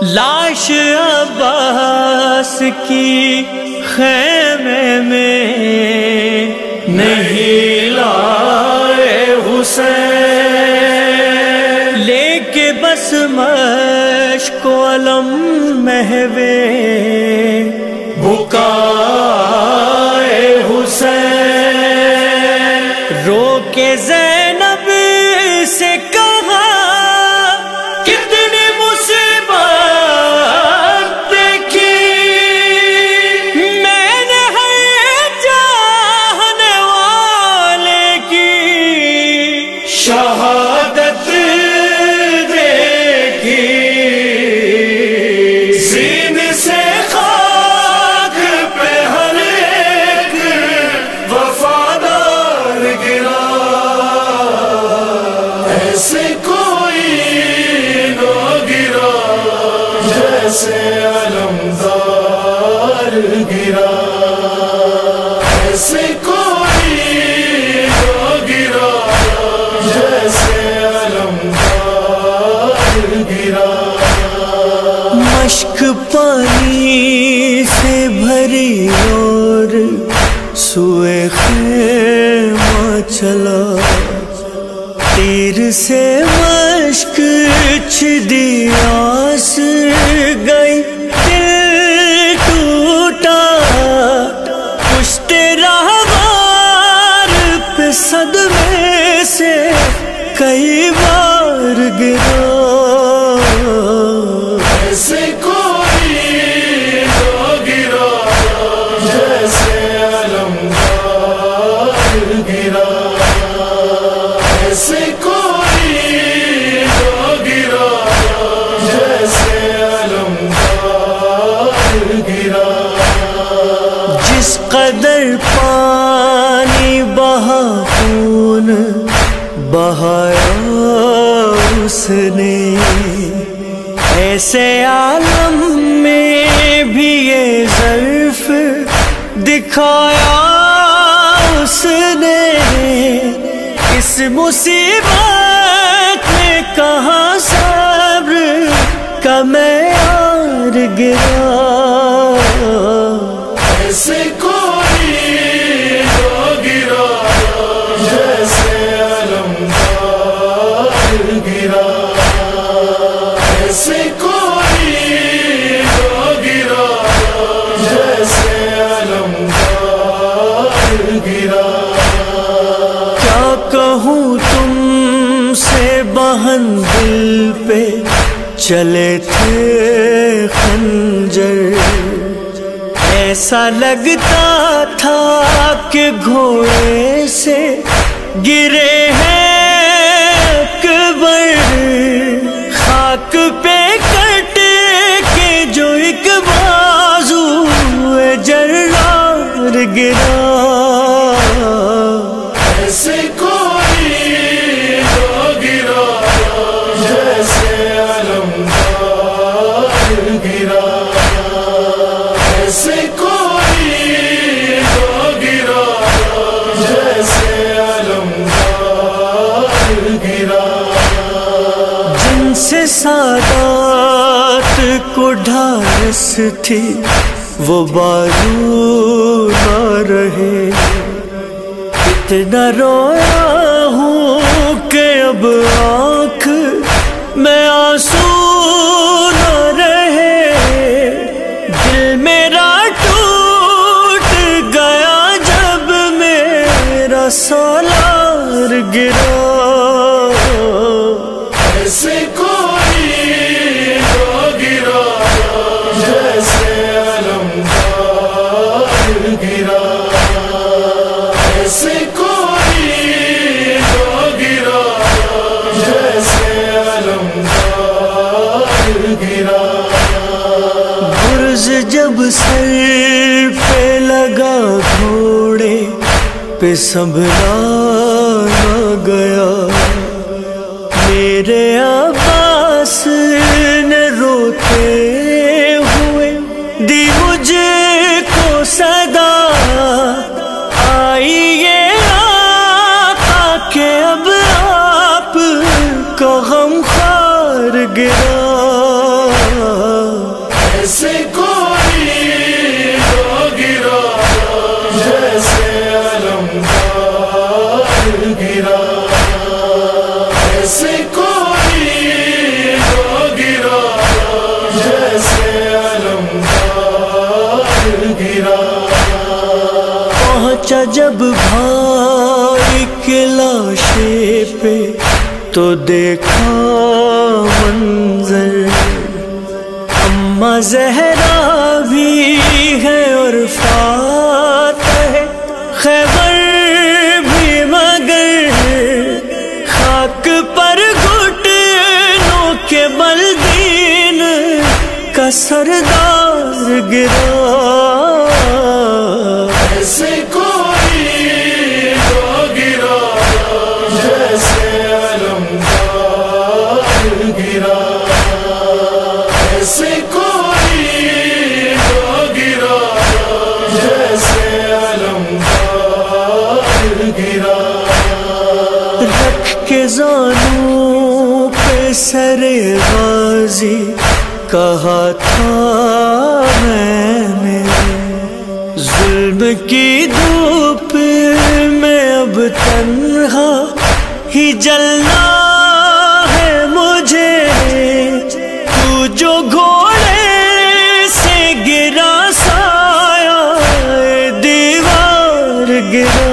لاش عباس کی خیمے میں نہیں لائے حسین، لے کے بس مشک و علم محوے بکائے حسین، رو کے زینب سے کہا کتنی مصیبت دیکھی میں نے ہر چاہنے والے کی شہادت دیکھی، زین سے خاک پہ ہر ایک وفادار گرا، ایسے کوئی نہ گرا جیسے علمدار گرا، ایسے کوئی نہ گرا جیسے علمدار گرا۔ مشک پانی سے بھری اور سوئے خیمہ چلا، تیر سے مشک چھدی آس گئی، دل ٹوٹا پشت راہوار پہ صدمے سے کئی بار گرا، ایسے کوئی نہ گرا جیسے علمدار گرا، ایسے کوئی نہ گرا جیسے علمدار گرا۔ جس قدر پانی بہا خون بہایا اس نے، ایسے عالم میں بھی یہ ظرف دکھایا اس نے، اس مصیبت میں کہاں صبر کا معیار گرا، ایسے کوئی نہ گرا جیسے علمدار گرا، ایسے کوئی نہ گرا جیسے علمدار گرا۔ کیا کہوں تم سے بہن دل پہ چلے تھے خنجر، ایسا لگتا تھا کہ گھوڑے سے گرے ہیں اکبر، خاک پہ کٹ کے جو ایک بازو جرار گرا، ایسے کوئی نہ گرا جیسے علمدار گرا، ایسے کوئی نہ گرا جیسے علمدار گرا۔ جن سے سادات کو ڈھارس تھی وہ بازو نہ رہے، اتنا رویا ہوں کہ اب آنکھ میں آنسو نہ رہے، دل میرا ٹوٹ گیا جب میرا سالار گرا، ایسے کوئی نہ گرا جیسے علمدار گرا، ایسے کوئی نہ گرا جیسے علمدار گرا۔ غرض جب سر پہ لگا گھوڑے پہ سنبھلا نہ گیا، میرے عباس نے روتے ہوئے دی مجھے کو صدا، آئیے آقا کہ اب آپ کا غم خار گرا۔ پہنچا جب بھائی کے لاشے پہ تو دیکھا منظر، اماں زہرا بھی ہے اور فاتح خیبر بھی، مگر خاک پر گھٹنوں کے بل دین کا سردار گرا۔ ایسے کوئی تو گرا جیسے علمدار گرا، ایسے کوئی تو گرا جیسے علمدار گرا۔ رکھ کے زانوں پہ سر غازی کہا تھا میں نے، ظلم کی دھوپ میں اب تنہا ہی جلنا ہے مجھے، تو جو گھوڑے سے گرا سایہ دیوار گرا۔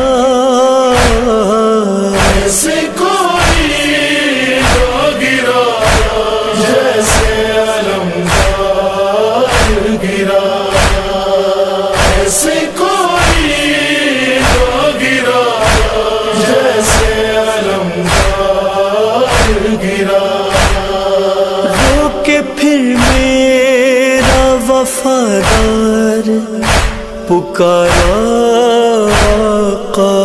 ایسے کوئی تو گرا جیسے علمدار گرا، ایسے کوئی تو گرا جیسے علمدار گرا۔ رو کے پھر میرا وفادار پکارا آقا،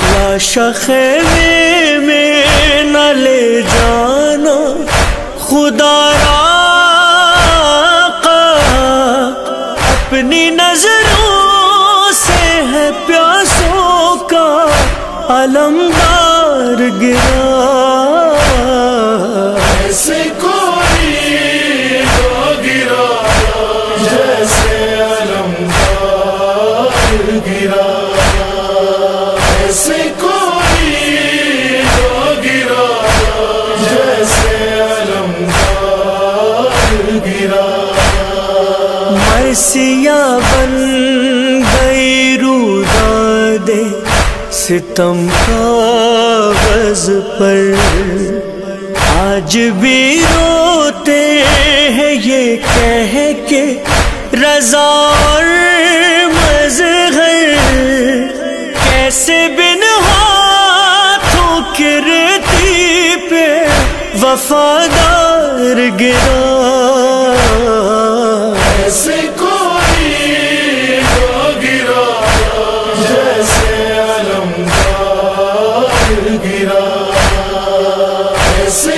لاش خیمے میں نہ لے جانا خدا را آقا، اپنی نظروں سے ہے پیاسوں کا علمدار گرا۔ ایسے کوئی تو گرا جیسے علمدار گرا، ایسے کوئی تو گرا جیسے علمدار گرا۔ مرثیہ بن گئی روداد ستم کاغذ پر، آج بھی روتے ہیں یہ کہہ کے رضا اور مظہر، کیسے بن ہاتھوں کی ریتی پہ وفادار گرا۔ ایسے کوئی تو گرا جیسے علمدار گرا، ایسے